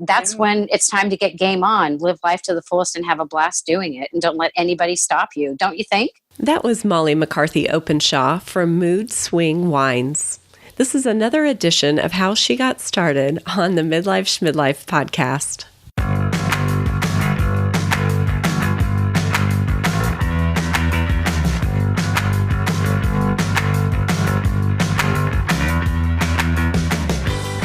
that's when it's time to get game on, live life to the fullest and have a blast doing it. And don't let anybody stop you. Don't you think? That was Mollie Macarthy-Openshaw from Mood Swing Wines. This is another edition of How She Got Started on the Midwifes Midlife podcast.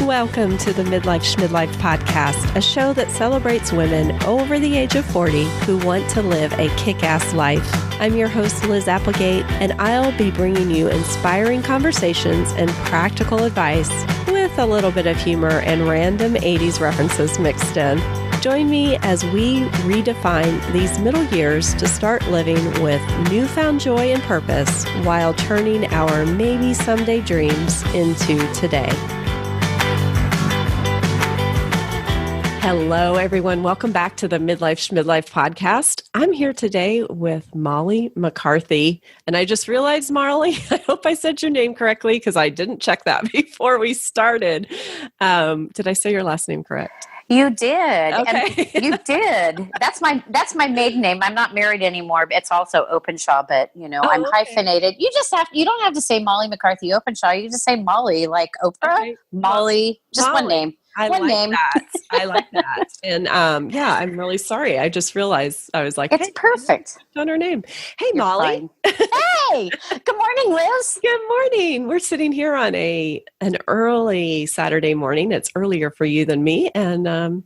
Welcome to the Midwifes Midlife podcast, a show that celebrates women over the age of 40 who want to live a kick-ass life. I'm your host, Liz Applegate, and I'll be bringing you inspiring conversations and practical advice with a little bit of humor and random 80s references mixed in. Join me as we redefine these middle years to start living with newfound joy and purpose while turning our maybe someday dreams into today. Hello, everyone. Welcome back to the Midwifes Midlife podcast. I'm here today with Mollie Macarthy. And I just realized, Mollie, I hope I said your name correctly because I didn't check that before we started. Did I say your last name correct? You did. Okay. And you did. That's my maiden name. I'm not married anymore. It's also Openshaw, but I'm hyphenated. You don't have to say Mollie Macarthy-Openshaw. You just say Mollie, like Oprah. Okay. Mollie, just Mollie. One name. I One like name. that. I like that. And I'm really sorry. I just realized I was like, it's perfect. On her name. Hey, You're Mollie. Hey, good morning, Liz. Good morning. We're sitting here on an early Saturday morning. It's earlier for you than me. And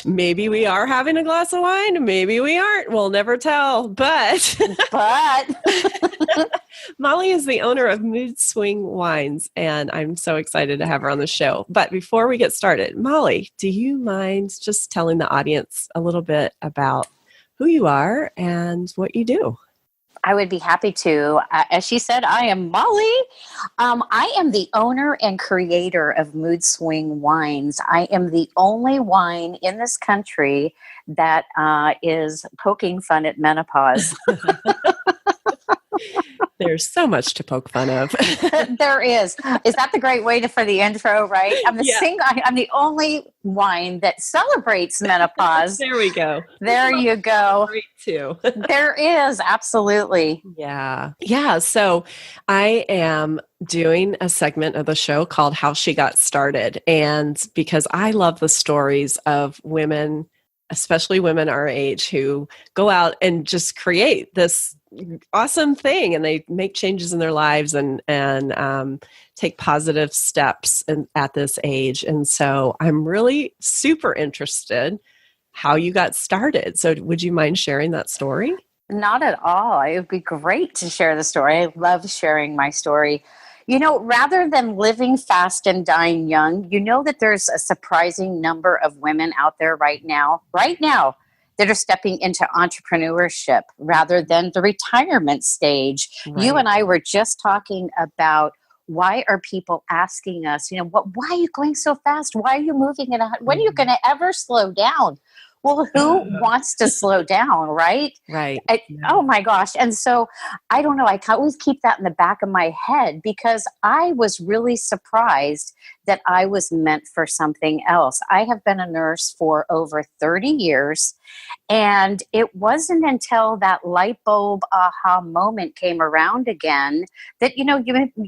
maybe we are having a glass of wine. Maybe we aren't. We'll never tell. But Mollie is the owner of Mood Swing Wines, and I'm so excited to have her on the show. But before we get started, Mollie, do you mind just telling the audience a little bit about who you are and what you do? I would be happy to. As she said, I am Mollie. I am the owner and creator of Mood Swing Wines. I am the only wine in this country that is poking fun at menopause. There's so much to poke fun of. There is. Is that the great way for the intro, right? I'm the only wine that celebrates menopause. There we go. There you go. Great too. There is, absolutely. Yeah. Yeah. So I am doing a segment of the show called How She Got Started. And because I love the stories of women, especially women our age, who go out and just create this awesome thing, and they make changes in their lives and take positive steps at this age. And so I'm really super interested how you got started. So would you mind sharing that story? Not at all. It would be great to share the story. I love sharing my story. Rather than living fast and dying young, that there's a surprising number of women out there right now, that are stepping into entrepreneurship rather than the retirement stage. Right. You and I were just talking about why are people asking us, why are you going so fast? Why are you moving at when are you going to ever slow down? Well, who wants to slow down, right? Right. Oh my gosh. And so I don't know. I always keep that in the back of my head because I was really surprised that I was meant for something else. I have been a nurse for over 30 years. And it wasn't until that light bulb aha moment came around again that,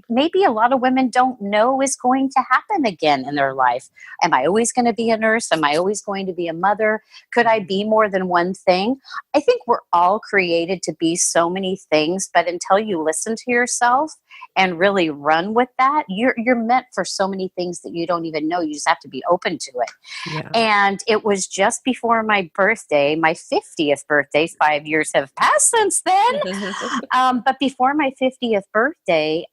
maybe a lot of women don't know is going to happen again in their life. Am I always going to be a nurse? Am I always going to be a mother? Could I be more than one thing? I think we're all created to be so many things, but until you listen to yourself and really run with that, you're meant for so many things that you don't even know. You just have to be open to it. Yeah. And it was just before my birthday, my 50th birthday. 5 years have passed since then. But before my 50th birthday,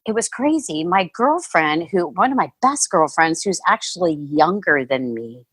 it was crazy. My girlfriend, one of my best girlfriends, who's actually younger than me,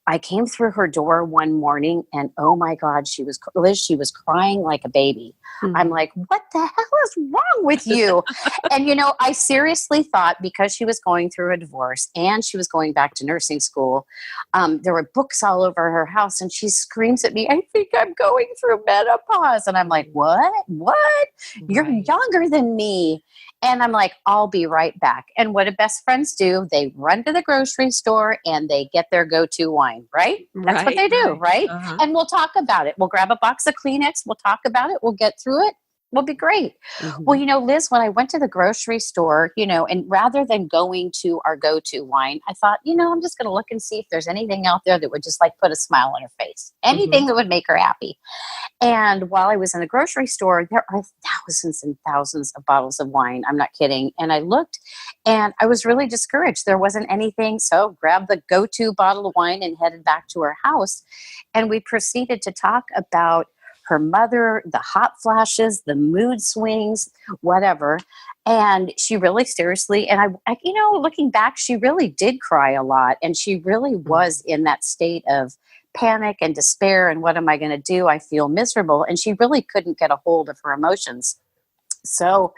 I came through her door one morning and oh my God, she was crying like a baby. Mm-hmm. I'm like, what the hell is wrong with you? And, I seriously thought because she was going through a divorce and she was going back to nursing school, there were books all over her house and she screams at me, I think I'm going through menopause. And I'm like, what? Right. You're younger than me. And I'm like, I'll be right back. And what do best friends do? They run to the grocery store and they get their go-to wine, right? That's what they do, right? Uh-huh. And we'll talk about it. We'll grab a box of Kleenex. We'll talk about it. We'll get through it. We'll be great. Mm-hmm. Well, Liz, when I went to the grocery store, and rather than going to our go-to wine, I thought, I'm just going to look and see if there's anything out there that would just like put a smile on her face, anything that would make her happy. And while I was in the grocery store, there are thousands and thousands of bottles of wine. I'm not kidding. And I looked and I was really discouraged. There wasn't anything. So grabbed the go-to bottle of wine and headed back to her house. And we proceeded to talk about her mother, the hot flashes, the mood swings, whatever. And she really seriously, and I looking back, she really did cry a lot. And she really was in that state of panic and despair. And what am I going to do? I feel miserable. And she really couldn't get a hold of her emotions. So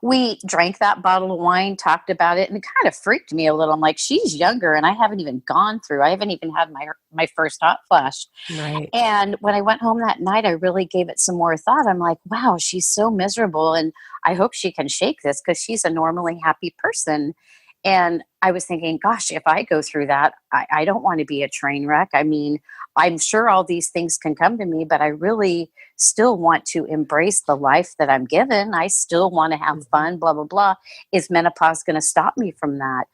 we drank that bottle of wine, talked about it, and it kind of freaked me a little. I'm like, she's younger and I haven't even had my first hot flash. Right. And when I went home that night, I really gave it some more thought. I'm like, wow, she's so miserable. And I hope she can shake this because she's a normally happy person. And I was thinking, gosh, if I go through that, I don't want to be a train wreck. I mean, I'm sure all these things can come to me, but I really still want to embrace the life that I'm given. I still want to have fun, blah, blah, blah. Is menopause going to stop me from that?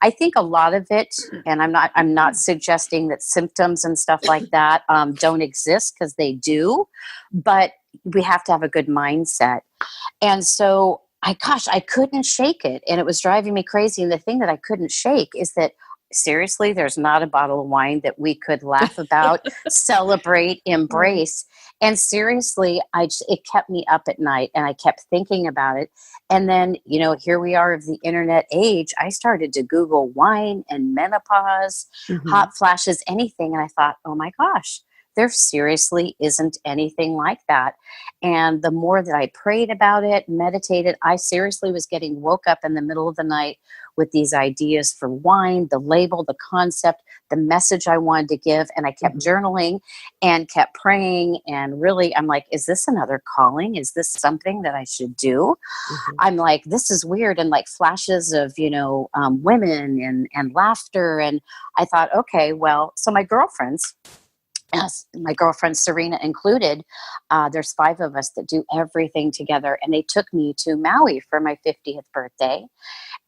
I think a lot of it, and I'm not suggesting that symptoms and stuff like that don't exist, because they do, but we have to have a good mindset. And so I couldn't shake it. And it was driving me crazy. And the thing that I couldn't shake is that, seriously, there's not a bottle of wine that we could laugh about, celebrate, embrace. And seriously, it kept me up at night and I kept thinking about it. And then, here we are of the internet age. I started to Google wine and menopause, hot flashes, anything. And I thought, oh my gosh, there seriously isn't anything like that. And the more that I prayed about it, meditated, I seriously was getting woke up in the middle of the night with these ideas for wine, the label, the concept, the message I wanted to give. And I kept journaling and kept praying. And really, I'm like, is this another calling? Is this something that I should do? I'm like, this is weird. And like flashes of, women and laughter. And I thought, okay, well, so my girlfriends, yes, my girlfriend Serena included, there's 5 of us that do everything together. And they took me to Maui for my 50th birthday.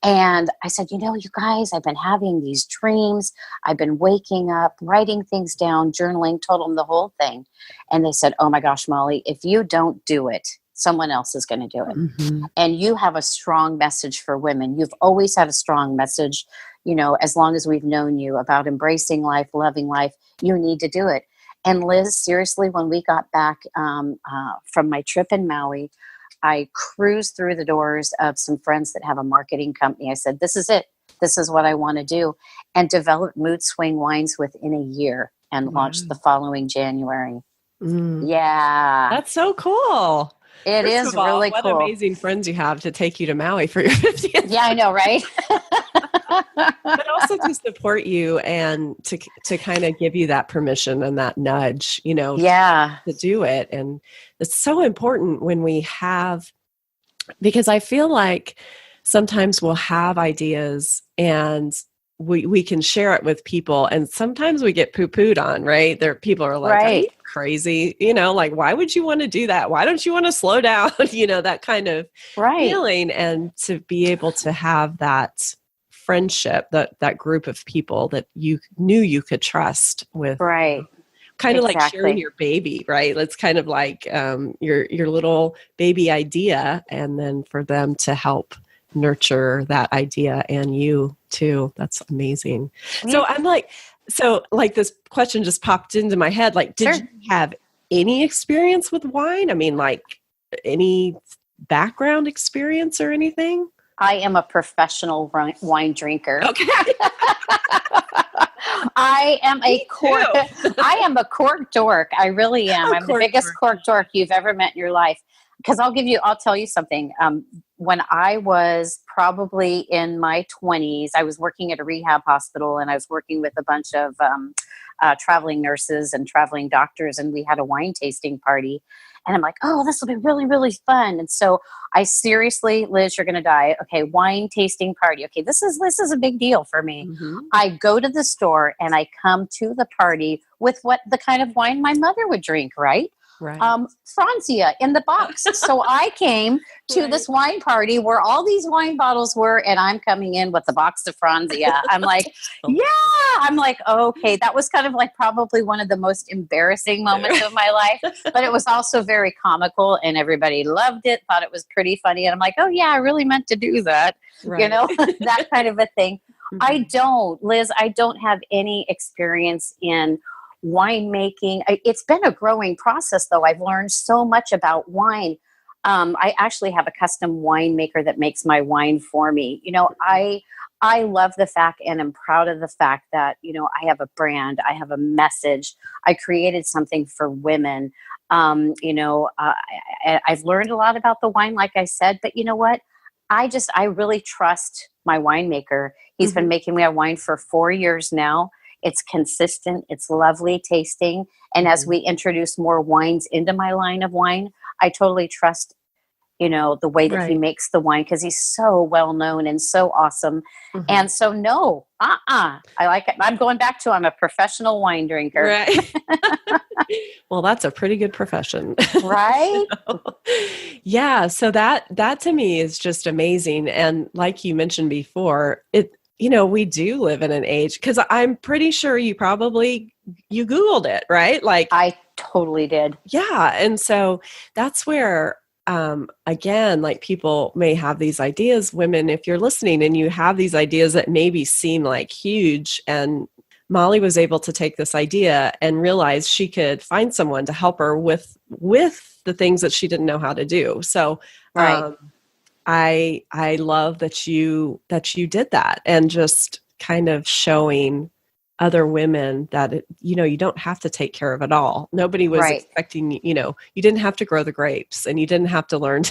And I said, you guys, I've been having these dreams. I've been waking up, writing things down, journaling, told them the whole thing. And they said, oh my gosh, Molly, if you don't do it, someone else is going to do it. And you have a strong message for women. You've always had a strong message, as long as we've known you, about embracing life, loving life. You need to do it. And Liz, seriously, when we got back from my trip in Maui, I cruised through the doors of some friends that have a marketing company. I said, this is it. This is what I want to do. And developed Mood Swing Wines within a year and launched the following January. Yeah. That's so cool. It First is of all, really what cool. amazing friends you have to take you to Maui for your 50th. Yeah, I know, right? But also to support you and to kind of give you that permission and that nudge, to do it. And it's so important when we have, because I feel like sometimes we'll have ideas and we can share it with people, and sometimes we get poo-pooed on, right? People are like, are you crazy? Like, why would you want to do that? Why don't you want to slow down? That kind of feeling. And to be able to have that friendship, that group of people that you knew you could trust with. Right. Kind of like sharing your baby, right? It's kind of like your little baby idea, and then for them to help nurture that idea and you too. That's amazing. So I'm like, this question just popped into my head. Like, did you have any experience with wine? I mean, like any background experience or anything? I am a professional wine drinker. Okay. I am a cork dork. I really am. I'm the biggest cork dork you've ever met in your life. Because I'll tell you something. When I was probably in my 20s, I was working at a rehab hospital, and I was working with a bunch of traveling nurses and traveling doctors, and we had a wine tasting party. And I'm like, oh, this will be really, really fun. And so I seriously, Liz, you're going to die. Okay, wine tasting party. Okay, this is a big deal for me. Mm-hmm. I go to the store and I come to the party with what the kind of wine my mother would drink, right? Right. Franzia in the box. So I came to this wine party where all these wine bottles were, and I'm coming in with the box of Franzia. I'm like, yeah. I'm like, okay, that was kind of like probably one of the most embarrassing moments of my life, but it was also very comical, and everybody loved it, thought it was pretty funny. And I'm like, oh yeah, I really meant to do that. Right. You know, that kind of a thing. Mm-hmm. Liz, I don't have any experience in winemaking. It's been a growing process, though. I've learned so much about wine. I actually have a custom winemaker that makes my wine for me. You know, I love the fact, and I'm proud of the fact that, you know, I have a brand, I have a message, I created something for women. You know, I've learned a lot about the wine, like I said, but you know what? I really trust my winemaker. He's been making me a wine for 4 years now. It's consistent. It's lovely tasting. And as we introduce more wines into my line of wine, I totally trust, you know, the way that he makes the wine, because he's so well known and so awesome. Mm-hmm. And so, no, I like it. I'm going back to, I'm a professional wine drinker. Right. Well, that's a pretty good profession. Right? Yeah. So that to me is just amazing. And like you mentioned before, you know, we do live in an age, because I'm pretty sure you Googled it, right? Like, I totally did. Yeah. And so that's where, again, like, people may have these ideas, women, if you're listening and you have these ideas that maybe seem like huge, and Mollie was able to take this idea and realize she could find someone to help her with the things that she didn't know how to do. So, I love that you did that, and just kind of showing other women that, you know, you don't have to take care of it all. Nobody was expecting, you know, you didn't have to grow the grapes, and you didn't have to learn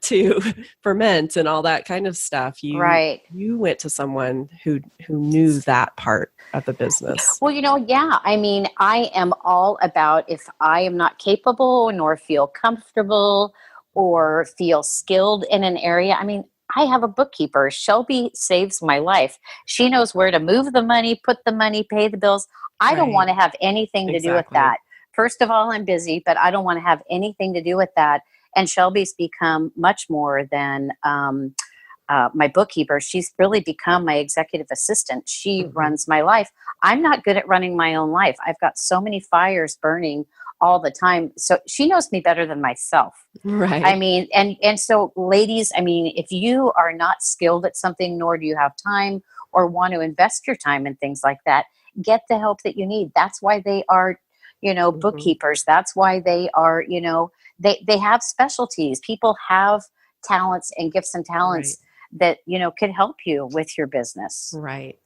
to ferment and all that kind of stuff. You went to someone who knew that part of the business. Well, you know, yeah. I mean, I am all about, if I am not capable nor feel comfortable or feel skilled in an area. I mean, I have a bookkeeper. Shelby saves my life. She knows where to move the money, put the money, pay the bills. I don't want to have anything to do with that. First of all, I'm busy, but I don't want to have anything to do with that. And Shelby's become much more than my bookkeeper. She's really become my executive assistant. She runs my life. I'm not good at running my own life. I've got so many fires burning all the time. So she knows me better than myself. Right. I mean, and so ladies, I mean, if you are not skilled at something, nor do you have time or want to invest your time in things like that, get the help that you need. That's why they are, you know, bookkeepers. That's why they are, you know, they have specialties. People have talents and gifts and talents that, you know, could help you with your business. Right.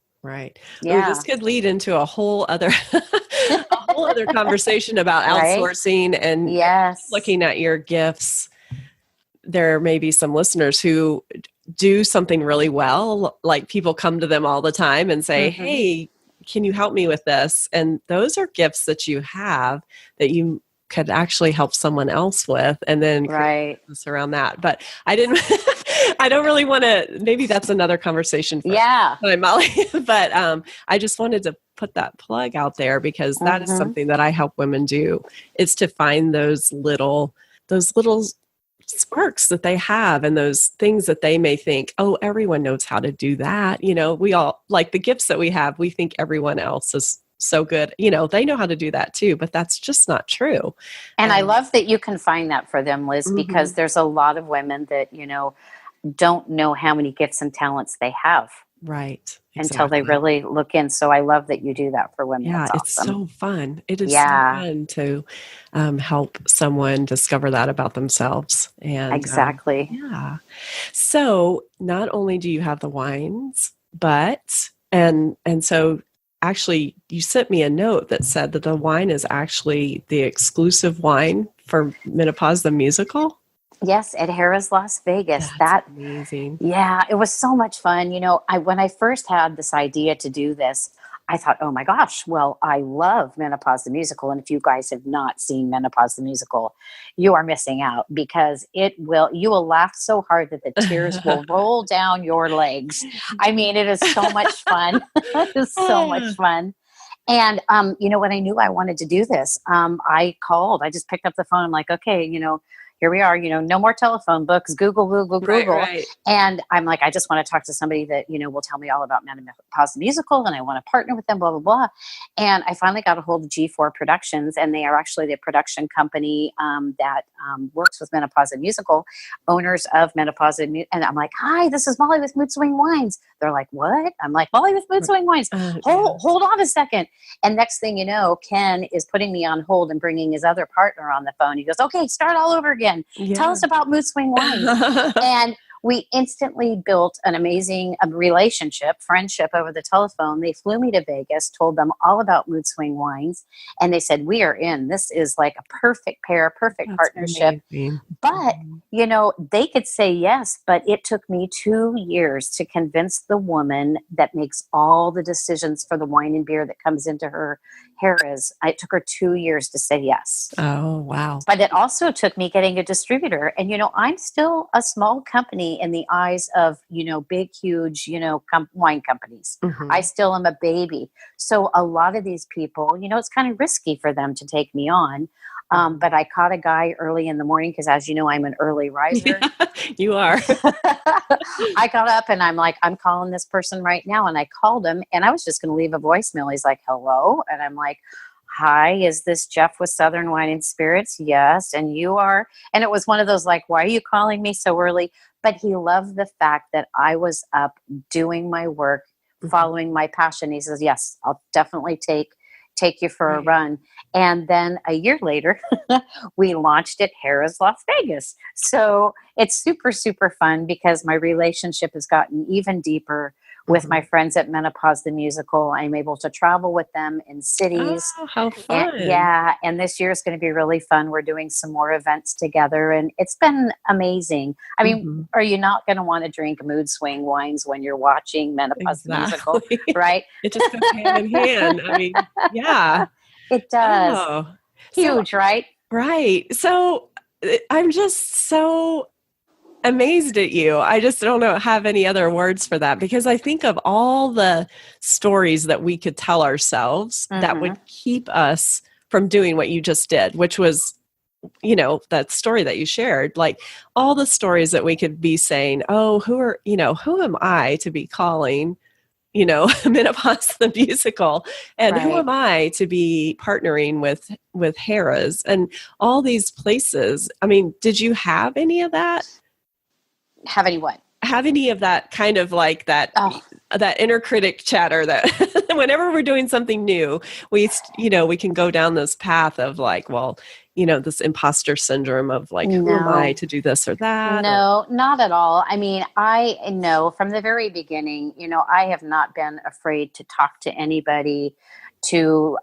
Yeah. Ooh, this could lead into a whole other conversation about outsourcing and looking at your gifts. There may be some listeners who do something really well, like people come to them all the time and say, hey, can you help me with this? And those are gifts that you have that you could actually help someone else with, and then create this around that. But I don't really want to, maybe that's another conversation for Mollie. But I just wanted to put that plug out there, because that is something that I help women do, is to find those little sparks that they have, and those things that they may think, oh, everyone knows how to do that. You know, we all, like the gifts that we have, we think everyone else is so good. You know, they know how to do that too, but that's just not true. And I love that you can find that for them, Liz, because there's a lot of women that, you know, don't know how many gifts and talents they have. Right. Until they really look in. So I love that you do that for women. Yeah, That's it's awesome. so fun. It is so fun to help someone discover that about themselves. And exactly. So not only do you have the wines, but and so actually you sent me a note that said that the wine is actually the exclusive wine for Menopause the Musical. Yes, at Harrah's Las Vegas. That's That amazing. Yeah, it was so much fun. When I first had this idea to do this, I thought, oh my gosh, well, I love Menopause the Musical. And if you guys have not seen Menopause the Musical, you are missing out because you will laugh so hard that the tears will roll down your legs. I mean, it is so much fun. It is so much fun. And, when I knew I wanted to do this, I just picked up the phone. I'm like, okay, here we are, no more telephone books, Google. Right. And I'm like, I just want to talk to somebody that, will tell me all about Menopause the Musical, and I want to partner with them, blah, blah, blah. And I finally got a hold of G4 Productions, and they are actually the production company that works with Menopause the Musical, owners of Menopause the Musical. And I'm like, hi, this is Mollie with Mood Swing Wines. They're like, what? I'm like, Mollie with Mood Swing Wines. Hold on a second. And next thing you know, Ken is putting me on hold and bringing his other partner on the phone. He goes, okay, start all over again. Yeah. Tell us about Mood Swing Wines. And we instantly built an amazing friendship over the telephone. They flew me to Vegas, told them all about Mood Swing Wines, and they said, we are in. This is like a perfect pair, perfect partnership. Amazing. But, they could say yes, but it took me 2 years to convince the woman that makes all the decisions for the wine and beer that comes into her Harrah's. It took her 2 years to say yes. Oh, wow. But it also took me getting a distributor. And, I'm still a small company in the eyes of, big, huge, wine companies. Mm-hmm. I still am a baby. So a lot of these people, it's kind of risky for them to take me on. But I caught a guy early in the morning because, as you know, I'm an early riser. Yeah, you are. I got up and I'm like, I'm calling this person right now. And I called him and I was just going to leave a voicemail. He's like, hello. And I'm like, hi, is this Jeff with Southern Wine and Spirits? Yes. And you are. And it was one of those like, why are you calling me so early? But he loved the fact that I was up doing my work, following my passion. He says, yes, I'll definitely take you for a run. And then a year later, we launched at Harrah's Las Vegas. So it's super, super fun because my relationship has gotten even deeper with my friends at Menopause the Musical. I'm able to travel with them in cities. Oh, how fun. And this year is going to be really fun. We're doing some more events together and it's been amazing. I mean, are you not going to want to drink Mood Swing Wines when you're watching Menopause the Musical, right? It just goes hand in hand. I mean, yeah. It does. Oh. Huge, right? Right. So I'm just so amazed at you. I just don't have any other words for that because I think of all the stories that we could tell ourselves that would keep us from doing what you just did, which was, that story that you shared, like all the stories that we could be saying, oh, who am I to be calling, Menopause the Musical, and who am I to be partnering with Harrah's and all these places. I mean, did you have any of that? Have any what? Have any of that kind of like that, that inner critic chatter that whenever we're doing something new, we can go down this path of like, well, this imposter syndrome of like, who am I to do this or that? No, not at all. I mean, I know from the very beginning, I have not been afraid to talk to anybody, to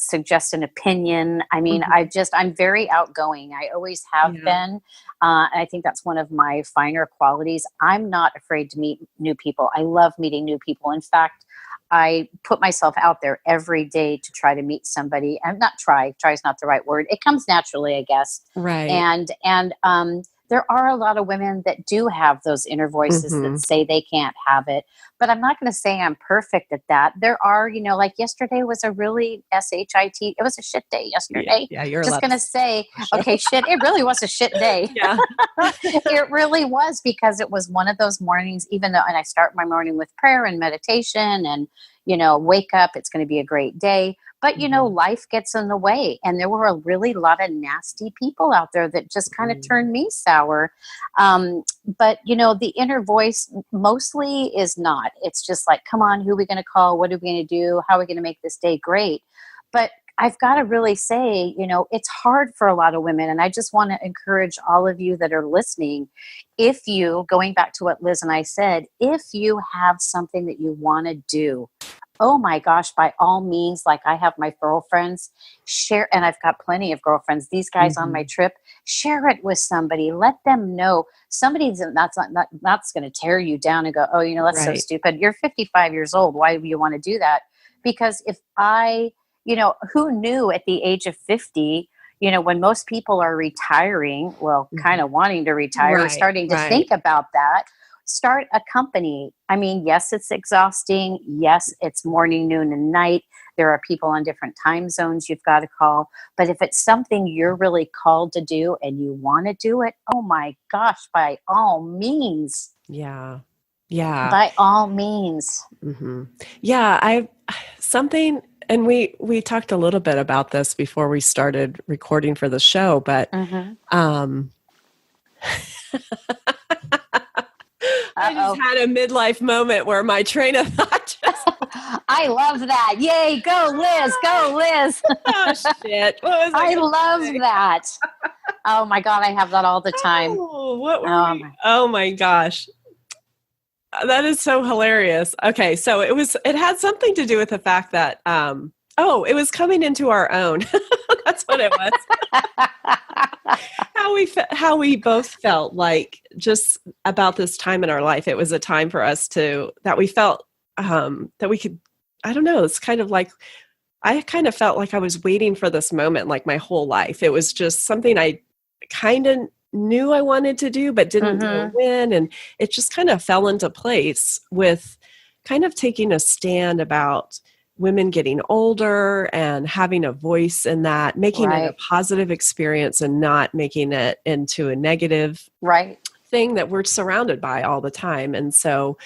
suggest an opinion. I mean, I'm very outgoing. I always have been. I think that's one of my finer qualities. I'm not afraid to meet new people. I love meeting new people. In fact, I put myself out there every day to try to meet somebody. I'm not try is not the right word. It comes naturally, I guess. Right. And there are a lot of women that do have those inner voices that say they can't have it. But I'm not going to say I'm perfect at that. There are, like yesterday was a really SHIT. It was a shit day yesterday. Yeah, you're just going to say, okay, shit. It really was a shit day. Yeah. It really was because it was one of those mornings, and I start my morning with prayer and meditation and, wake up. It's going to be a great day. But, life gets in the way. And there were a really lot of nasty people out there that just kind of turned me sour. But, the inner voice mostly is not. It's just like, come on, who are we going to call? What are we going to do? How are we going to make this day great? But I've got to really say, it's hard for a lot of women. And I just want to encourage all of you that are listening, going back to what Liz and I said, if you have something that you want to do, Oh my gosh, by all means, like I have my girlfriends share, and I've got plenty of girlfriends, these guys on my trip, share it with somebody, let them know. Somebody that's going to tear you down and go, oh, that's so Right. stupid. You're 55 years old. Why do you want to do that? Because if who knew at the age of 50, when most people are retiring, well, kind of wanting to retire, or starting to think about that, start a company. I mean, yes, it's exhausting. Yes, it's morning, noon, and night. There are people on different time zones you've got to call. But if it's something you're really called to do and you want to do it, oh my gosh, by all means. Yeah. Yeah. By all means. Mm-hmm. Yeah. And we talked a little bit about this before we started recording for the show, but, I just had a midlife moment where my train of thought just... I love that. Yay, go Liz, go Liz. Oh, shit. What was I love that. Oh my God, I have that all the time. Oh my gosh. That is so hilarious. Okay, so it had something to do with the fact that, it was coming into our own. That's what it was. How we both felt like just about this time in our life. It was a time for us that we felt that we could, I don't know, it's kind of like, I kind of felt like I was waiting for this moment like my whole life. It was just something I kind of knew I wanted to do, but didn't know when. And it just kind of fell into place with kind of taking a stand about women getting older and having a voice in that, making it a positive experience and not making it into a negative thing that we're surrounded by all the time. And so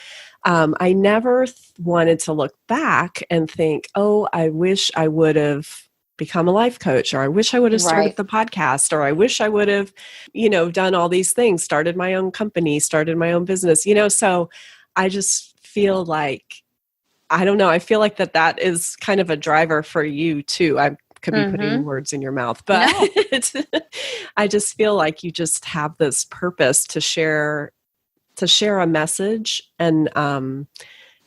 I never wanted to look back and think, oh, I wish I would have become a life coach, or I wish I would have started the podcast, or I wish I would have, done all these things, started my own company, started my own business, so I just feel like, I don't know. I feel like that is kind of a driver for you too. I could be putting words in your mouth, but I just feel like you just have this purpose to share a message, and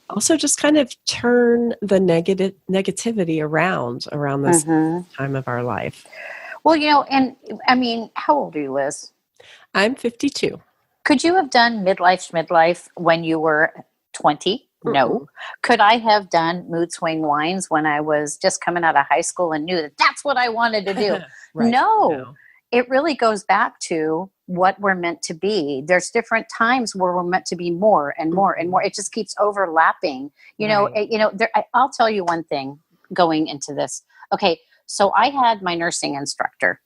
also just kind of turn the negativity around this time of our life. Well, and I mean, how old are you, Liz? I'm 52. Could you have done Midwifes Midlife when you were 20? No. Could I have done Mood Swing Wines when I was just coming out of high school and knew that that's what I wanted to do? No. It really goes back to what we're meant to be. There's different times where we're meant to be more and more and more. It just keeps overlapping. I'll tell you one thing going into this. Okay, so I had my nursing instructor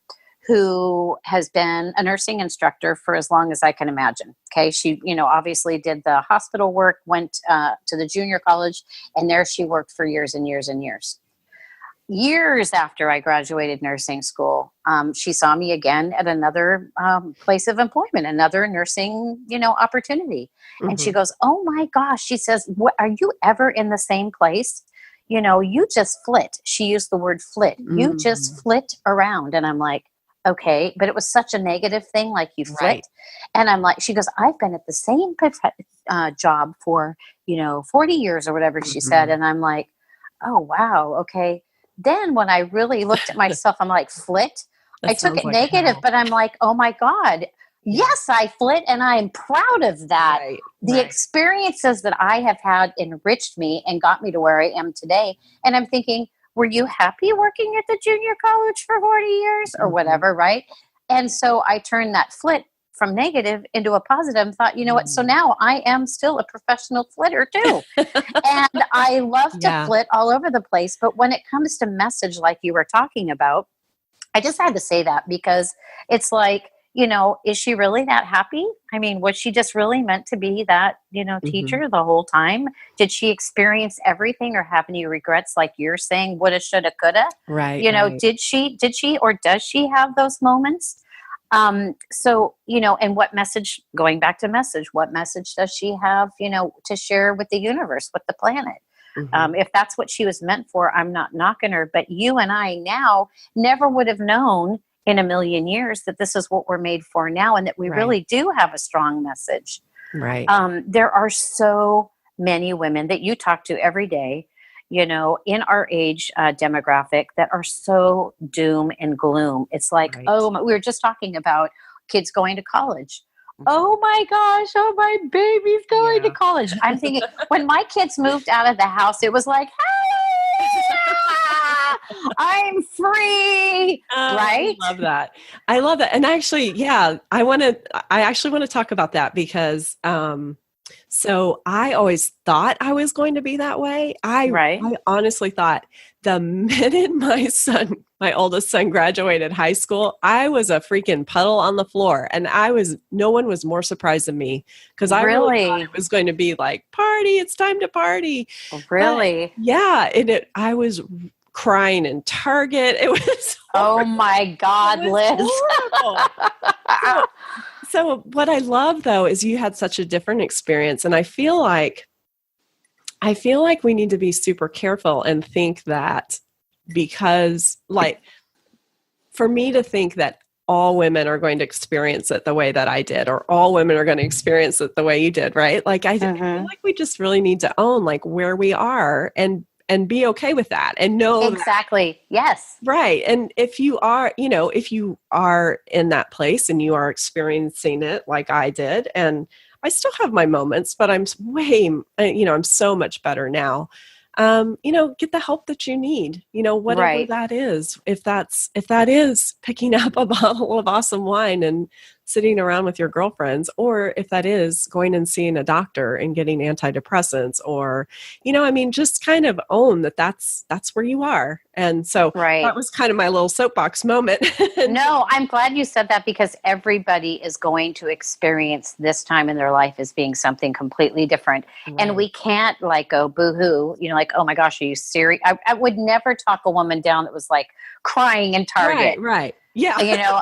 who has been a nursing instructor for as long as I can imagine. Okay. She, obviously did the hospital work, went to the junior college, and there she worked for years and years and years. Years after I graduated nursing school, she saw me again at another place of employment, another nursing, opportunity. And she goes, oh my gosh, she says, are you ever in the same place? You just flit. She used the word flit. You just flit around. And I'm like, okay, but it was such a negative thing, like you flit. And I'm like, she goes, I've been at the same job for, 40 years or whatever she said. And I'm like, oh, wow. Okay. Then when I really looked at myself, I'm like, flit? I took it negative, but I'm like, oh my God, yes, I flit. And I'm proud of that. The experiences that I have had enriched me and got me to where I am today. And I'm thinking, were you happy working at the junior college for 40 years or whatever, right? And so I turned that flit from negative into a positive and thought, you know what? So now I am still a professional flitter too. And I love to flit all over the place. But when it comes to message, like you were talking about, I just had to say that because it's like, is she really that happy? I mean, was she just really meant to be that, teacher the whole time? Did she experience everything or have any regrets like you're saying, woulda, shoulda, coulda? Right. Did she or does she have those moments? So, and what message, going back to message, what message does she have, to share with the universe, with the planet? If that's what she was meant for, I'm not knocking her, but you and I now never would have known in a million years that this is what we're made for now, and that we really do have a strong message. Right. There are so many women that you talk to every day, in our age demographic that are so doom and gloom. It's like, Right. we were just talking about kids going to college. Oh my gosh, oh, my baby's going to college. I'm thinking, when my kids moved out of the house, it was like, I'm free. Right? I love that. I love that. And actually, I actually want to talk about that because, so I always thought I was going to be that way. I honestly thought the minute my oldest son graduated high school, I was a freaking puddle on the floor. And no one was more surprised than me because I really thought it was going to be like, party, it's time to party. Really? But, I was crying in Target. It was oh my God, Liz. So what I love though is you had such a different experience, and I feel like we need to be super careful and think that, because like for me to think that all women are going to experience it the way that I did, or all women are going to experience it the way you did, right? Like I feel like we just really need to own like where we are and be okay with that and know exactly. Yes. Right. And if you are in that place and you are experiencing it like I did, and I still have my moments, but I'm I'm so much better now. Get the help that you need, whatever that is. If that is picking up a bottle of awesome wine and sitting around with your girlfriends, or if that is going and seeing a doctor and getting antidepressants, or, just kind of own that's where you are. And so that was kind of my little soapbox moment. No, I'm glad you said that, because everybody is going to experience this time in their life as being something completely different. Right. And we can't like go boo-hoo, like, oh my gosh, are you serious? I would never talk a woman down that was like crying in Target. Right. Yeah.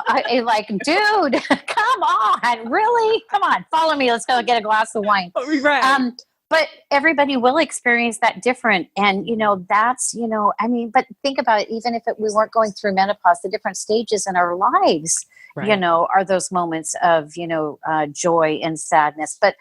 I like, dude, come on, really? Come on, follow me. Let's go get a glass of wine. Right. But everybody will experience that different. And, that's, but think about it, even if we weren't going through menopause, the different stages in our lives, are those moments of, joy and sadness. But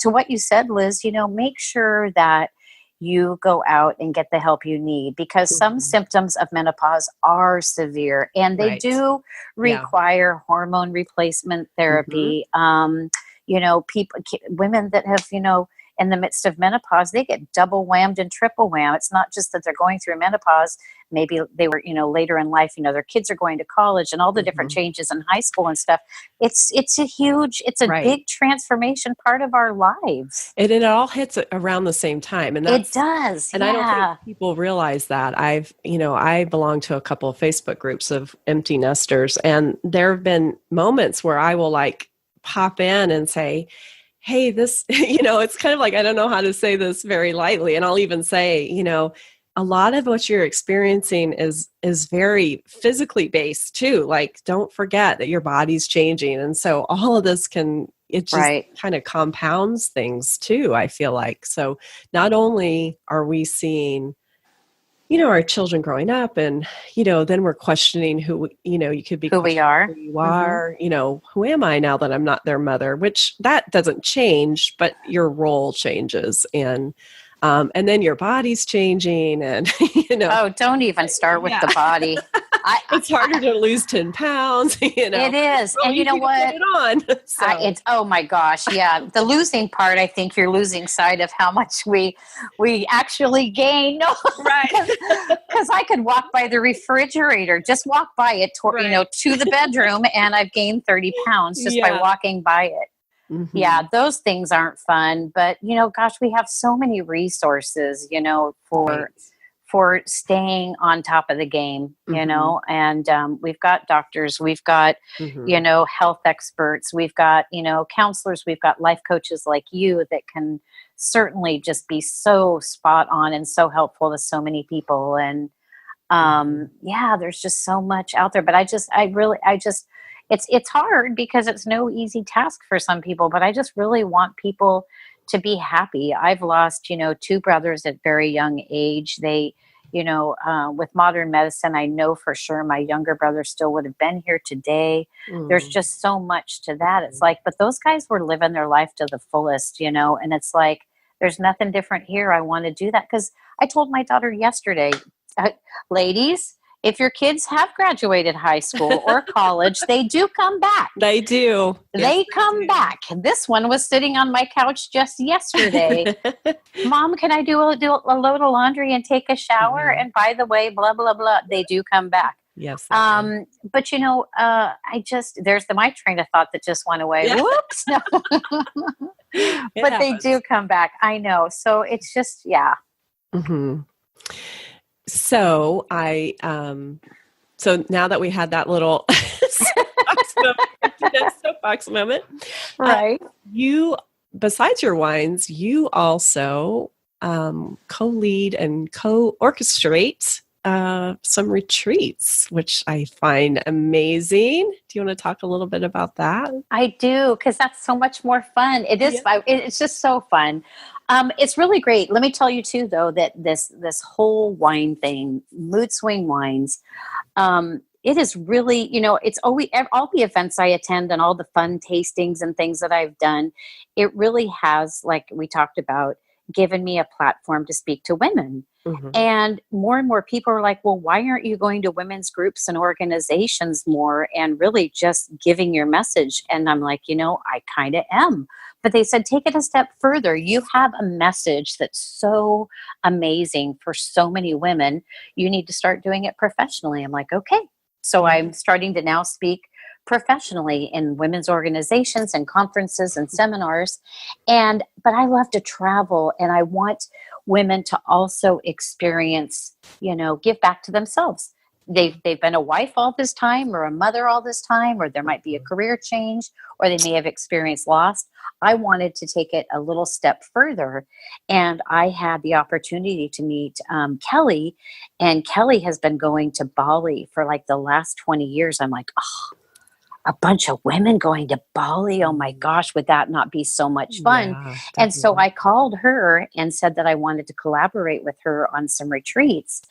to what you said, Liz, make sure that you go out and get the help you need, because some symptoms of menopause are severe and they do require hormone replacement therapy. Women that have, in the midst of menopause, they get double whammed and triple whammed. It's not just that they're going through menopause. Maybe they were, later in life, their kids are going to college and all the different changes in high school and stuff. It's a big transformation part of our lives. And it all hits around the same time. And it does. And I don't think people realize that. I belong to a couple of Facebook groups of empty nesters, and there have been moments where I will like pop in and say, hey, this, it's kind of like, I don't know how to say this very lightly. And I'll even say, a lot of what you're experiencing is very physically based too. Like, don't forget that your body's changing. And so all of this kind of compounds things too, I feel like. So not only are we seeing, our children growing up, and, then we're questioning who, you could be who we are, who you are, who am I now that I'm not their mother, which that doesn't change, but your role changes. And then your body's changing, and, Oh, don't even start with the body. It's harder to lose 10 pounds, It is. And you know what? It's oh my gosh. Yeah. The losing part, I think you're losing sight of how much we actually gain. No, right. Because I could walk by the refrigerator, just walk by it, to the bedroom, and I've gained 30 pounds just by walking by it. Mm-hmm. Yeah, those things aren't fun, but gosh, we have so many resources, for staying on top of the game, and we've got doctors, we've got, health experts, we've got, counselors, we've got life coaches like you that can certainly just be so spot on and so helpful to so many people. And there's just so much out there, but it's hard because it's no easy task for some people, but I just really want people to be happy. I've lost, 2 brothers at very young age. They, with modern medicine, I know for sure my younger brother still would have been here today. There's just so much to that. It's like, but those guys were living their life to the fullest, and it's like, There's nothing different here. I want to do that. Because I told my daughter yesterday, ladies, if your kids have graduated high school or college, they do come back. They do. They come back. This one was sitting on my couch just yesterday. Mom, can I do a load of laundry and take a shower? And by the way, blah, blah, blah. They do come back. Yes. But there's my train of thought that just went away. Yeah. Whoops. No. But they do come back. I know. So it's just, yeah. Mm-hmm. So so now that we had that little soapbox moment, right? You, besides your wines, you also co-lead and co-orchestrate some retreats, which I find amazing. Do you want to talk a little bit about that? I do, because that's so much more fun. It is. Yeah. It's just so fun. It's really great. Let me tell you too, though, that this whole wine thing, mood swing wines, it is really, it's always all the events I attend and all the fun tastings and things that I've done. It really has, like we talked about, given me a platform to speak to women. Mm-hmm. And more people are like, well, why aren't you going to women's groups and organizations more and really just giving your message? And I'm like, I kind of am. But they said, take it a step further. You have a message that's so amazing for so many women. You need to start doing it professionally. I'm like, okay. So I'm starting to now speak professionally in women's organizations and conferences and seminars. But I love to travel, and I want women to also experience, give back to themselves. They've been a wife all this time, or a mother all this time, or there might be a career change, or they may have experienced loss. I wanted to take it a little step further, and I had the opportunity to meet Kelly, and Kelly has been going to Bali for like the last 20 years. I'm like, oh, a bunch of women going to Bali. Oh my gosh, would that not be so much fun? Yeah, and so I called her and said that I wanted to collaborate with her on some retreats.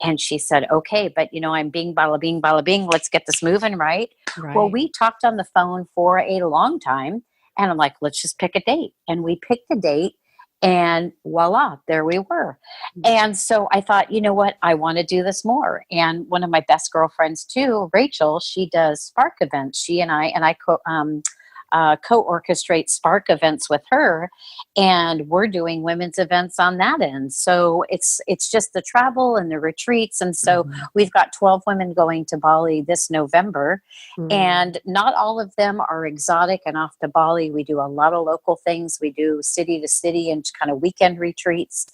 And she said, okay, but I'm bing, bada bing, bada bing. Let's get this moving, right? Well, we talked on the phone for a long time, and I'm like, let's just pick a date. And we picked a date. And voila, there we were. And so I thought, you know what, I want to do this more. And one of my best girlfriends too, Rachel, she does Spark events. She and I co-orchestrate Spark events with her, and we're doing women's events on that end. So it's just the travel and the retreats. And so we've got 12 women going to Bali this November, and not all of them are exotic and off to Bali. We do a lot of local things. We do city to city and kind of weekend retreats,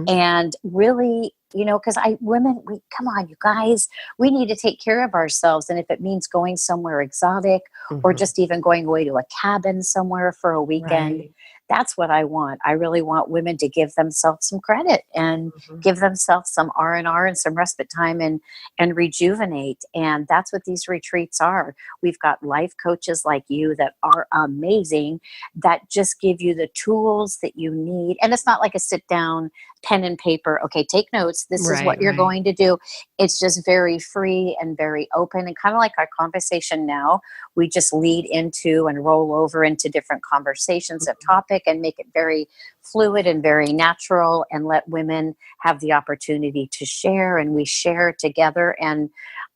and really, because come on, you guys, we need to take care of ourselves. And if it means going somewhere exotic or just even going away to a cabin somewhere for a weekend, that's what I want. I really want women to give themselves some credit and give themselves some R&R and some respite time and rejuvenate. And that's what these retreats are. We've got life coaches like you that are amazing, that just give you the tools that you need. And it's not like a sit down, pen and paper, okay, take notes, this is what you're going to do. It's just very free and very open, and kind of like our conversation now, we just lead into and roll over into different conversations of topic and make it very fluid and very natural, and let women have the opportunity to share, and we share together. And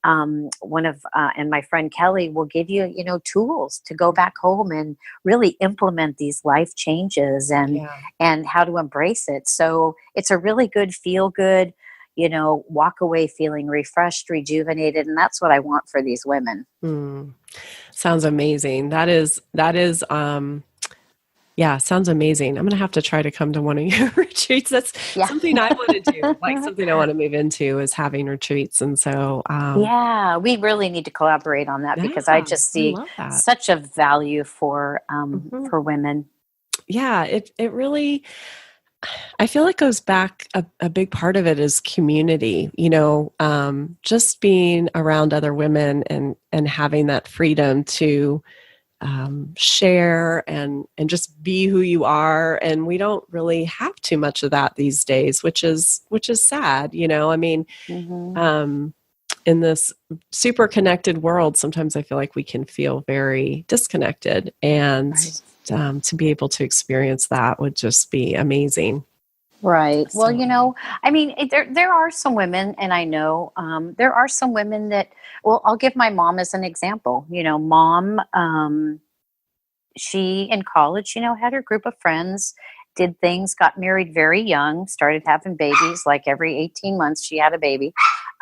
and my friend Kelly will give you, tools to go back home and really implement these life changes and how to embrace it. So it's a really good, feel good, walk away feeling refreshed, rejuvenated. And that's what I want for these women. Sounds amazing. That is, sounds amazing. I'm going to have to try to come to one of your retreats. That's something I want to do. Like something I want to move into is having retreats. And so, we really need to collaborate on that, because I just see such a value for women. Yeah, it really, I feel like goes back, a big part of it is community, just being around other women and having that freedom to share and just be who you are. And we don't really have too much of that these days, which is sad. In this super connected world, sometimes I feel like we can feel very disconnected. And to be able to experience that would just be amazing. Right. So. Well, I mean, there are some women, and I know there are some women that, well, I'll give my mom as an example. Mom, she in college, had her group of friends, did things, got married very young, started having babies. Like every 18 months, she had a baby.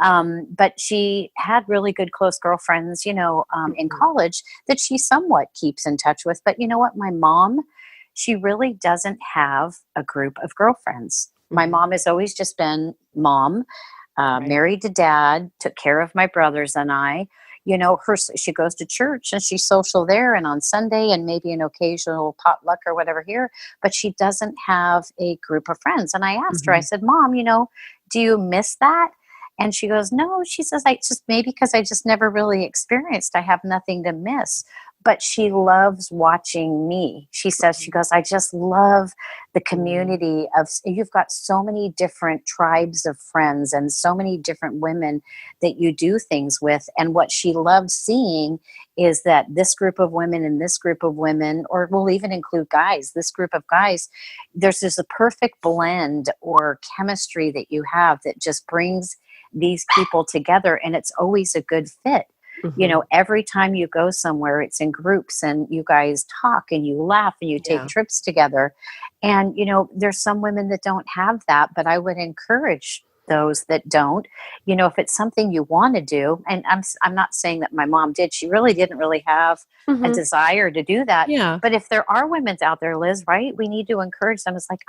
But she had really good close girlfriends, in college that she somewhat keeps in touch with. But you know what? My mom, she really doesn't have a group of girlfriends. My mom has always just been mom, married to dad, took care of my brothers and I. She goes to church and she's social there and on Sunday and maybe an occasional potluck or whatever here, but she doesn't have a group of friends. And I asked her, I said, Mom, do you miss that? And she goes, no, she says, I just, maybe because I just never really experienced, I have nothing to miss. But she loves watching me. She says, she goes, I just love the community you've got so many different tribes of friends and so many different women that you do things with. And what she loves seeing is that this group of women and this group of women, or we'll even include guys, this group of guys, there's this a perfect blend or chemistry that you have that just brings these people together. And it's always a good fit. Every time you go somewhere, it's in groups and you guys talk and you laugh and you take trips together. And, there's some women that don't have that, but I would encourage those that don't, if it's something you want to do. And I'm not saying that my mom did. She really didn't really have a desire to do that. Yeah. But if there are women out there, Liz, right, we need to encourage them. It's like,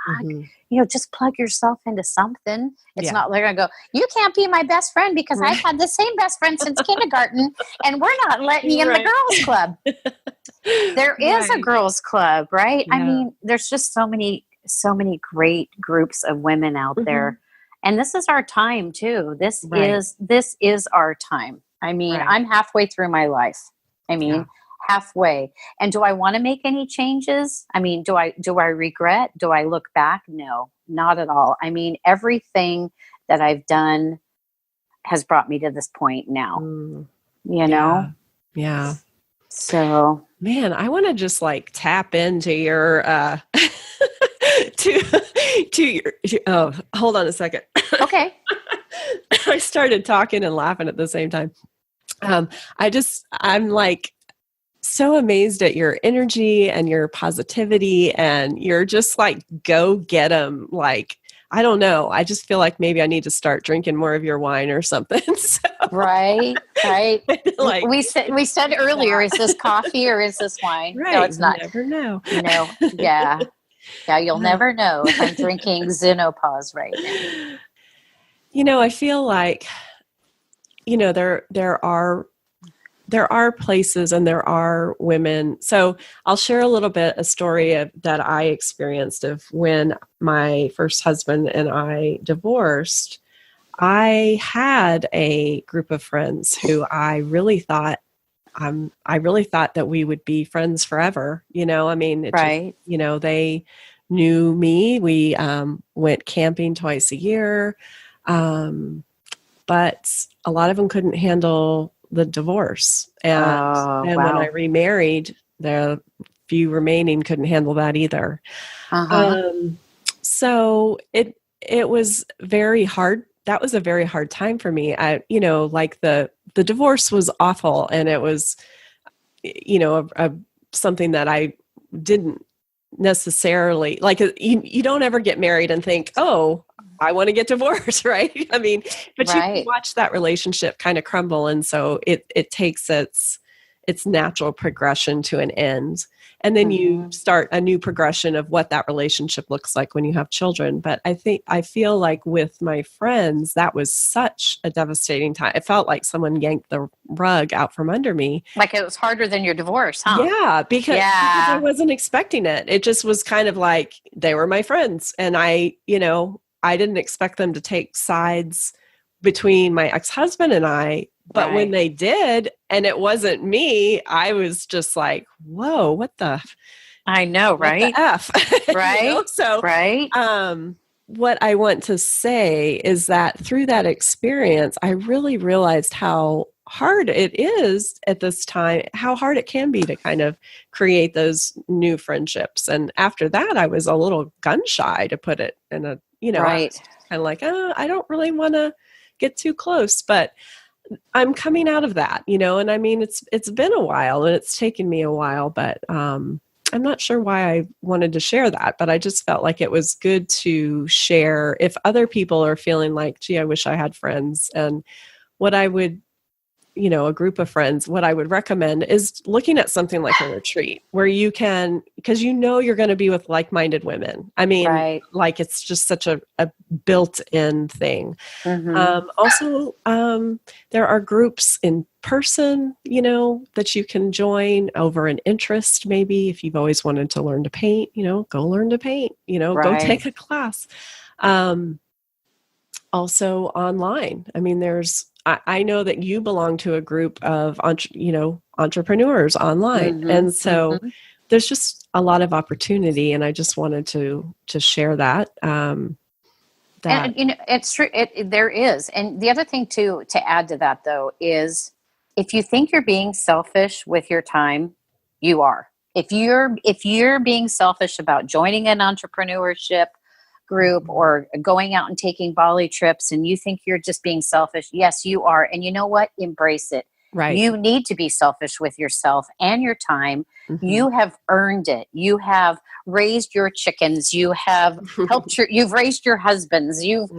just plug yourself into something. It's not like I go, you can't be my best friend because I've had the same best friend since kindergarten and we're not letting you in the girls club. There is a girls club, right? Yeah. I mean, there's just so many great groups of women out there. And this is our time too. This is our time. I mean, I'm halfway through my life. Halfway. And do I want to make any changes? I mean, do I regret? Do I look back? No, not at all. I mean, everything that I've done has brought me to this point now. You know? Yeah. So, man, I want to just like tap into your to your hold on a second. Okay. I started talking and laughing at the same time. I'm like so amazed at your energy and your positivity, and you're just like, go get 'em. Like, I don't know. I just feel like maybe I need to start drinking more of your wine or something. So, right. Like, we said earlier, is this coffee or is this wine? Right. No, it's not. You never know. No. Yeah. Yeah. You'll never know if I'm drinking Zin-o-Pause right now. I feel like, there are places and there are women. So I'll share a little bit, a story that I experienced of when my first husband and I divorced. I had a group of friends who I really thought that we would be friends forever. I mean, they knew me. We went camping twice a year. But a lot of them couldn't handle the divorce. And when I remarried, the few remaining couldn't handle that either. So it was very hard. That was a very hard time for me. Like the divorce was awful, and it was, something that I didn't necessarily like. You don't ever get married and think, oh, I want to get divorced, right? I mean, but you watch that relationship kind of crumble, and so it takes its natural progression to an end. And then you start a new progression of what that relationship looks like when you have children. But I feel like with my friends, that was such a devastating time. It felt like someone yanked the rug out from under me. Like it was harder than your divorce, huh? Yeah, because I wasn't expecting it. It just was kind of like they were my friends. And I didn't expect them to take sides between my ex-husband and I. But when they did, and it wasn't me, I was just like, whoa, what the? I know, right? What the F? Right. So, what I want to say is that through that experience, I really realized how hard it is at this time, how hard it can be to kind of create those new friendships. And after that, I was a little gun shy, to put it in a, I was kind of like, oh, I don't really want to get too close, but I'm coming out of that, and I mean, it's been a while and it's taken me a while, but, I'm not sure why I wanted to share that, but I just felt like it was good to share if other people are feeling like, gee, I wish I had friends. And what I would, a group of friends, what I would recommend is looking at something like a retreat where you can, because you're going to be with like-minded women. I mean, like it's just such a built-in thing. Mm-hmm. Also, there are groups in person, that you can join over an interest. Maybe if you've always wanted to learn to paint, go learn to paint, go take a class. Also online. I mean, I know that you belong to a group of, entrepreneurs online. Mm-hmm. And so there's just a lot of opportunity. And I just wanted to share that. And it's true. There is. And the other thing to add to that though, is if you think you're being selfish with your time, you are. If you're being selfish about joining an entrepreneurship group or going out and taking Bali trips and you think you're just being selfish, yes, you are. And you know what? Embrace it. Right. You need to be selfish with yourself and your time. Mm-hmm. You have earned it. You have raised your chickens. You have you've raised your husbands. You've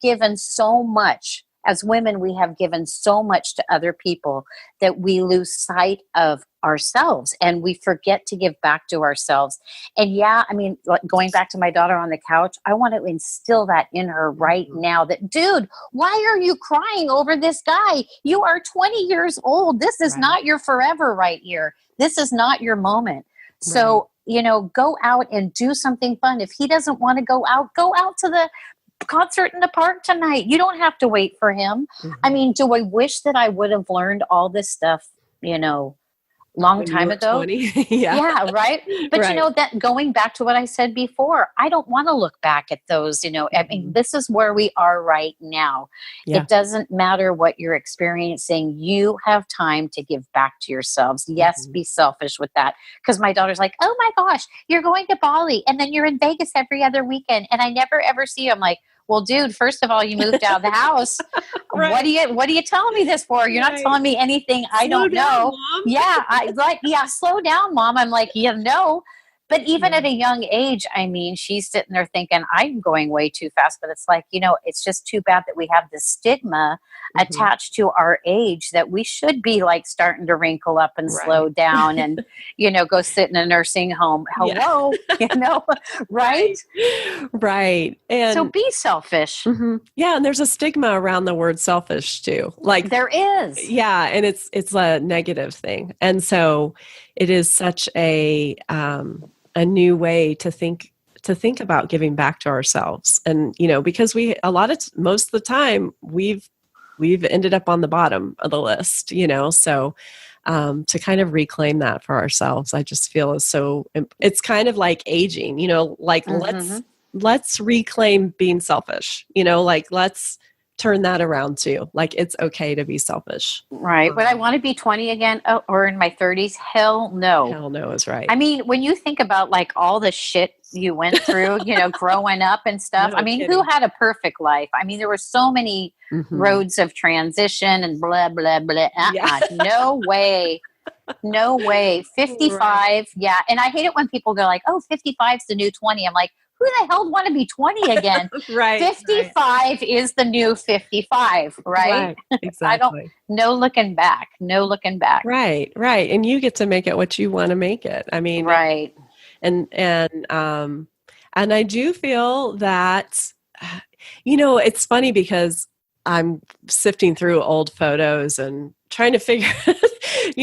given so much. As women, we have given so much to other people that we lose sight of ourselves and we forget to give back to ourselves. And going back to my daughter on the couch, I want to instill that in her right now that, dude, why are you crying over this guy? You are 20 years old. This is not your forever right here. This is not your moment. Right. So, go out and do something fun. If he doesn't want to go out to the concert in the park tonight. You don't have to wait for him. Mm-hmm. I mean, do I wish that I would have learned all this stuff, long time ago? 20. Yeah, right. But that going back to what I said before, I don't want to look back at those, I mean, this is where we are right now. Yeah. It doesn't matter what you're experiencing. You have time to give back to yourselves. Yes, be selfish with that. Because my daughter's like, oh my gosh, you're going to Bali and then you're in Vegas every other weekend and I never ever see you. I'm like, well, dude, first of all, you moved out of the house. Right. What are you telling me this for? You're not telling me anything I don't know. Mom. Yeah, slow down, Mom. I'm like, But even at a young age, I mean, she's sitting there thinking, I'm going way too fast. But it's like, it's just too bad that we have this stigma attached to our age that we should be like starting to wrinkle up and slow down and, go sit in a nursing home. Hello, right? Right. And so be selfish. Mm-hmm. Yeah. And there's a stigma around the word selfish too. Like there is. Yeah. And it's a negative thing. And so it is such a new way to think about giving back to ourselves. And, because most of the time we've ended up on the bottom of the list, so to kind of reclaim that for ourselves, I just feel it's kind of like aging, let's reclaim being selfish, let's turn that around too. Like it's okay to be selfish. Right. Would I want to be 20 again or in my 30s? Hell no. Hell no is right. I mean, when you think about like all the shit you went through, growing up and stuff, I mean, who had a perfect life? I mean, there were so many roads of transition and blah, blah, blah. No way. No way. 55. Right. Yeah. And I hate it when people go like, oh, 55 is the new 20. I'm like, who the hell want to be 20 again? Right. 55 is the new 55, right? Exactly. No looking back. No looking back. Right. Right. And you get to make it what you want to make it. I mean, right. And I do feel that, it's funny because I'm sifting through old photos and trying to figure,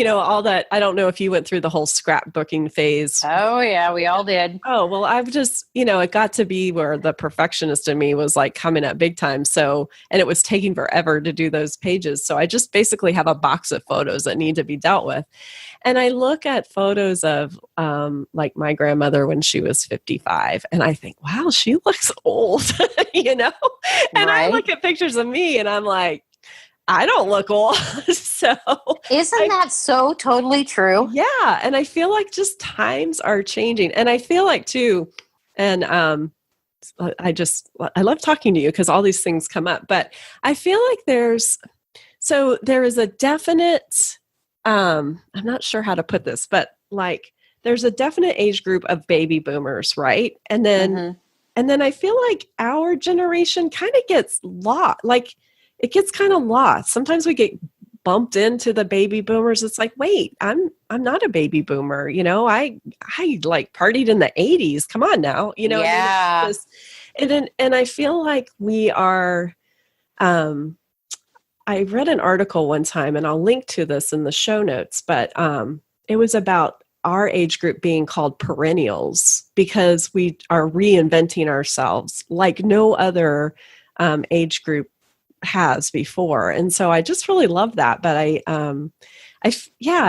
all that. I don't know if you went through the whole scrapbooking phase. Oh yeah, we all did. Oh, well, I've just, it got to be where the perfectionist in me was like coming up big time. So, and it was taking forever to do those pages. So I just basically have a box of photos that need to be dealt with. And I look at photos of like my grandmother when she was 55 and I think, wow, she looks old, And I look at pictures of me and I'm like, I don't look old. So isn't that so totally true? Yeah. And I feel like just times are changing. And I feel like too, and I love talking to you because all these things come up, but I feel like there is a definite, I'm not sure how to put this, but like there's a definite age group of baby boomers, right? And then I feel like our generation kind of gets lost. Like it gets kind of lost. Sometimes we get bumped into the baby boomers. It's like, wait, I'm not a baby boomer. I like partied in the 80s. Come on now. Yeah. I mean, and I feel like we are, I read an article one time, and I'll link to this in the show notes, but it was about our age group being called perennials because we are reinventing ourselves like no other age group has before. And so I just really love that. But I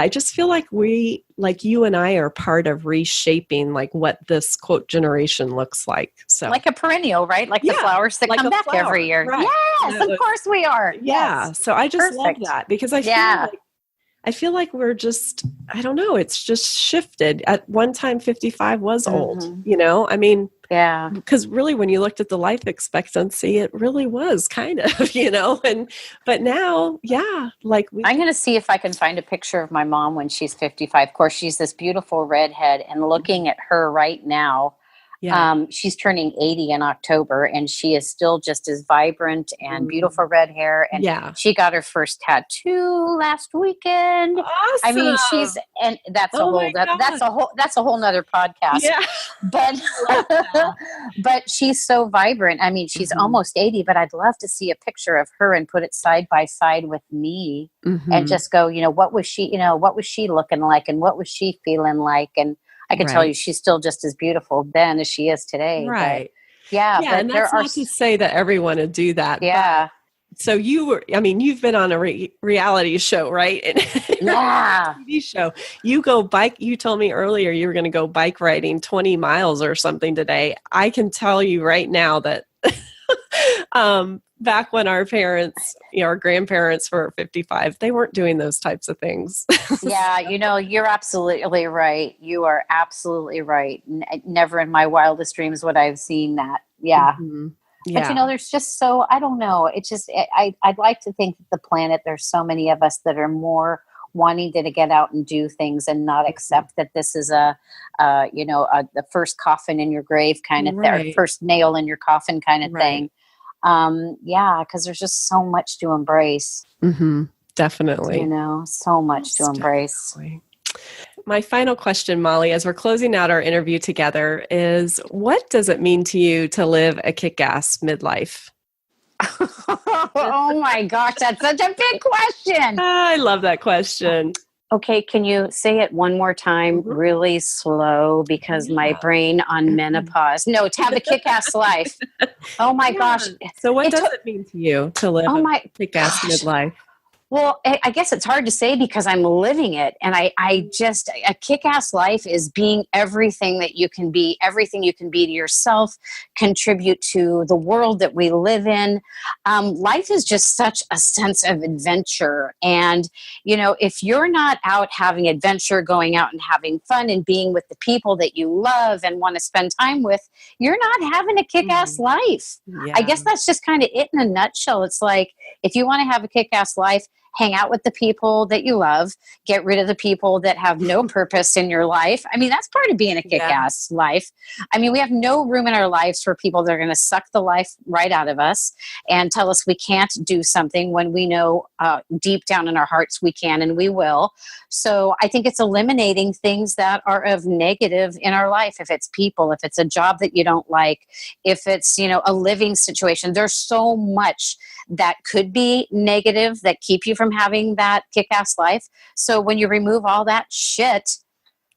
just feel like we, like you and I, are part of reshaping like what this quote generation looks like. So like a perennial, right? Like the flowers that come back every year. Right. Yes, of course we are. Yeah. Yes. So I just love that because I feel like we're just, I don't know, it's just shifted. At one time, 55 was old, I mean, yeah, because really when you looked at the life expectancy, it really was kind of, but now, like I'm going to see if I can find a picture of my mom when she's 55. Of course, she's this beautiful redhead, and looking at her right now, she's turning 80 in October, and she is still just as vibrant and beautiful red hair. And she got her first tattoo last weekend. Awesome. I mean, that's a whole nother podcast. Yeah. But she's so vibrant. I mean, she's almost 80, but I'd love to see a picture of her and put it side by side with me and just go, what was she looking like, and what was she feeling like? And I can tell you she's still just as beautiful then as she is today. Right. But, but and that's not to say that everyone would do that. Yeah. So you've been on a reality show, right? Yeah. TV show. You go bike. You told me earlier you were going to go bike riding 20 miles or something today. I can tell you right now that back when our parents, our grandparents were 55, they weren't doing those types of things. Yeah, you're absolutely right. You are absolutely right. Never in my wildest dreams would I have seen that. Yeah. But there's just I don't know. It's just, I'd like to think that the planet, there's so many of us that are more wanting to get out and do things and not accept that this is the first coffin in your grave kind of thing, or first nail in your coffin kind of thing. Because there's just so much to embrace. Definitely. So much to embrace. Definitely. My final question, Mollie, as we're closing out our interview together, is what does it mean to you to live a kick-ass midlife? Oh my gosh, that's such a big question. I love that question. Okay, can you say it one more time really slow, because my brain on menopause. No, to have a kick-ass life. Oh my gosh. So what does it mean to you to live a kick-ass midlife? Well, I guess it's hard to say because I'm living it. And a kick-ass life is being everything that you can be, everything you can be to yourself, contribute to the world that we live in. Life is just such a sense of adventure. And, if you're not out having adventure, going out and having fun and being with the people that you love and want to spend time with, you're not having a kick-ass life. Yeah. I guess that's just kind of it in a nutshell. It's like, if you want to have a kick-ass life, hang out with the people that you love, get rid of the people that have no purpose in your life. I mean, that's part of being a kick-ass life. I mean, we have no room in our lives for people that are going to suck the life right out of us and tell us we can't do something when we know deep down in our hearts we can and we will. So I think it's eliminating things that are of negative in our life. If it's people, if it's a job that you don't like, if it's, a living situation, there's so much that could be negative that keep you from having that kick-ass life. So when you remove all that shit,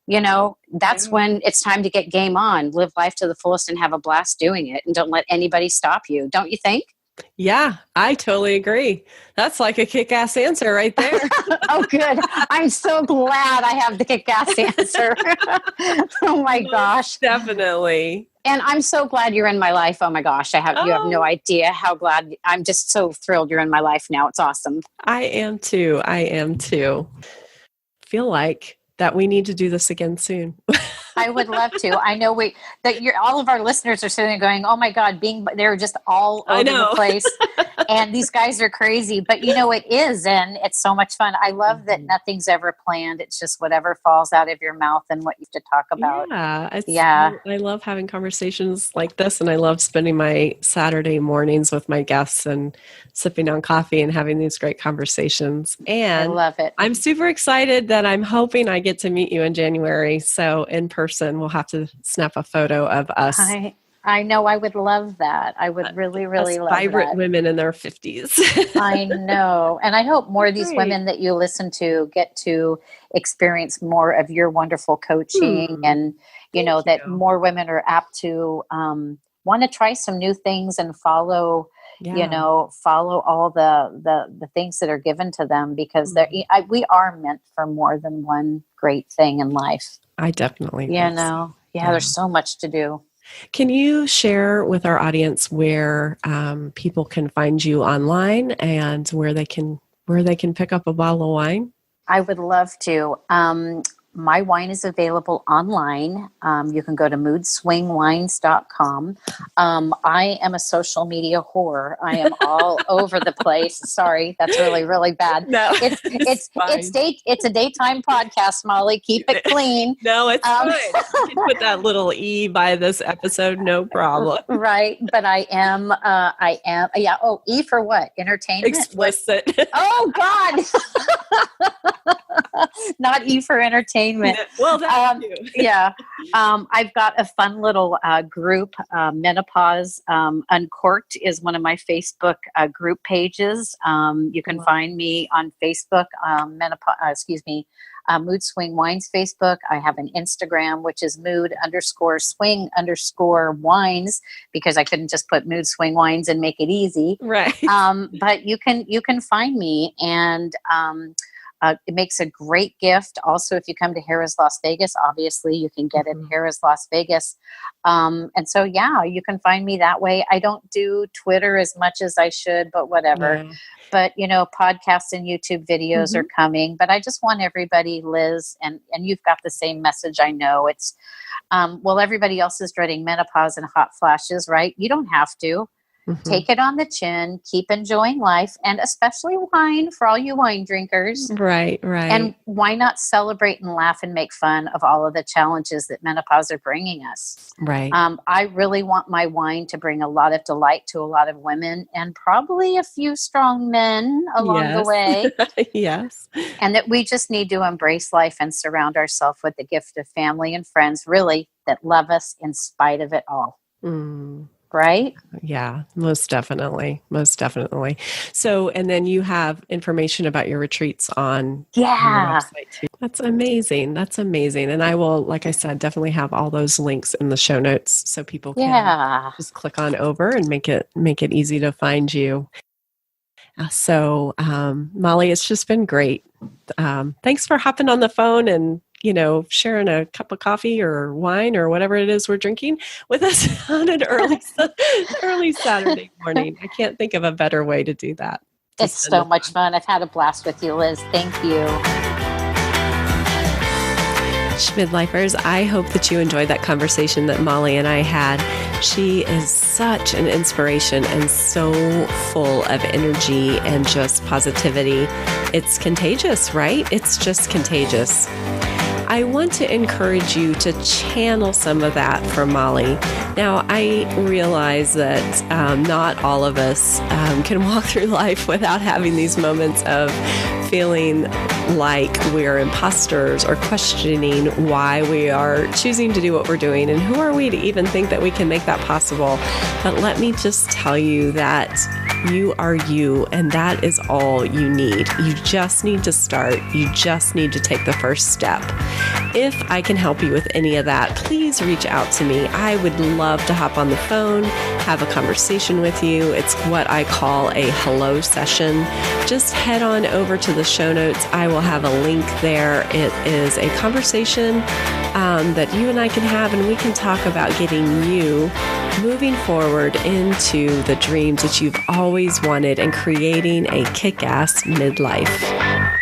that's when it's time to get game on, live life to the fullest and have a blast doing it. And don't let anybody stop you. Don't you think? Yeah, I totally agree. That's like a kick-ass answer right there. Oh, good. I'm so glad I have the kick-ass answer. Oh my gosh. Definitely. And I'm so glad you're in my life. Oh my gosh. You have no idea how glad. I'm just so thrilled you're in my life now. It's awesome. I am too. Feel like that we need to do this again soon. I would love to. I know all of our listeners are sitting there going, "Oh my God, they're just all over the place." And these guys are crazy, but it is, and it's so much fun. I love that nothing's ever planned. It's just whatever falls out of your mouth and what you have to talk about. Yeah. I love having conversations like this, and I love spending my Saturday mornings with my guests and sipping on coffee and having these great conversations. And I love it. I'm super excited that I'm hoping I get to meet you in January. So in person, we'll have to snap a photo of us. I know. I would love that. I would really, really love that. Vibrant women in their 50s. I know. And I hope more of these women that you listen to get to experience more of your wonderful coaching and, that more women are apt to want to try some new things and follow all the things that are given to them, because we are meant for more than one great thing in life. I definitely think so. There's so much to do. Can you share with our audience where people can find you online and where they can pick up a bottle of wine? I would love to. My wine is available online. You can go to moodswingwines.com. I am a social media whore. I am all over the place. Sorry, that's really, really bad. No, it's a daytime podcast, Molly. Keep it clean. No, it's fine. You can put that little E by this episode, no problem. Right, but I am. Yeah. Oh, E for what? Entertainment. Explicit. Oh God. Not E for entertainment. Well, that's you. Yeah. I've got a fun little group. Menopause Uncorked is one of my Facebook group pages. You can find me on Facebook, Mood Swing Wines Facebook. I have an Instagram, which is mood_swing_wines, because I couldn't just put Mood Swing Wines and make it easy. Right. But you can find me, and it makes a great gift. Also, if you come to Harrah's Las Vegas, obviously you can get it at Harrah's Las Vegas. And so, you can find me that way. I don't do Twitter as much as I should, but whatever. Yeah. But, podcasts and YouTube videos are coming. But I just want everybody, Liz, and you've got the same message, I know. It's, everybody else is dreading menopause and hot flashes, right? You don't have to. Take it on the chin, keep enjoying life, and especially wine for all you wine drinkers. Right. And why not celebrate and laugh and make fun of all of the challenges that menopause are bringing us? Right. I really want my wine to bring a lot of delight to a lot of women, and probably a few strong men along the way. Yes. And that we just need to embrace life and surround ourselves with the gift of family and friends, really, that love us in spite of it all. Right? Yeah, most definitely. So, and then you have information about your retreats on your website too. That's amazing. And I will, like I said, definitely have all those links in the show notes so people can just click on over and make it easy to find you. So, Mollie, it's just been great. Thanks for hopping on the phone and sharing a cup of coffee or wine or whatever it is we're drinking with us on an early Saturday morning. I can't think of a better way to do that. It's so much fun. I've had a blast with you, Liz. Thank you. Midlifers, I hope that you enjoyed that conversation that Mollie and I had. She is such an inspiration and so full of energy and just positivity. It's contagious, right? It's just contagious. I want to encourage you to channel some of that from Mollie. Now, I realize that not all of us can walk through life without having these moments of feeling like we're imposters or questioning why we are choosing to do what we're doing and who are we to even think that we can make that possible. But let me just tell you that You are you, and that is all you need. You just need to start. You just need to take the first step. If I can help you with any of that, please reach out to me. I would love to hop on the phone, have a conversation with you. It's what I call a hello session. Just head on over to the show notes. I will have a link there. It is a conversation that you and I can have, and we can talk about getting you moving forward into the dreams that you've always wanted and creating a kick-ass midlife.